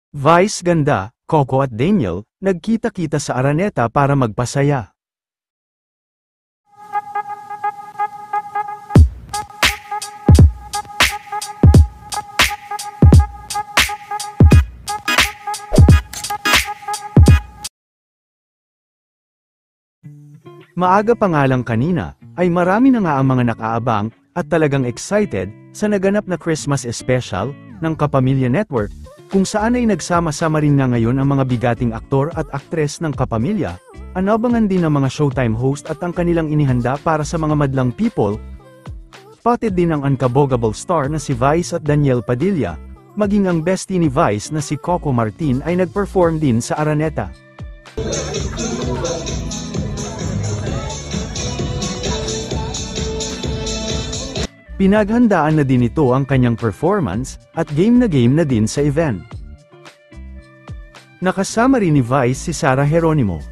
Vice Ganda, Coco at Daniel, nagkita-kita sa Araneta para magpasaya. Maaga pa nga lang kanina, ay marami na nga ang mga nakaabang, at talagang excited, sa naganap na Christmas special, ng Kapamilya Network, kung saan ay nagsama-sama rin nga ngayon ang mga bigating aktor at aktres ng Kapamilya, anabangan din ng mga Showtime host at ang kanilang inihanda para sa mga madlang people. Spotted din ang unkabogable star na si Vice at Daniel Padilla, maging ang bestie ni Vice na si Coco Martin ay nag-perform din sa Araneta. Pinaghandaan na din ito ang kanyang performance, at game na din sa event. Nakasama rin ni Vice si Sarah Geronimo.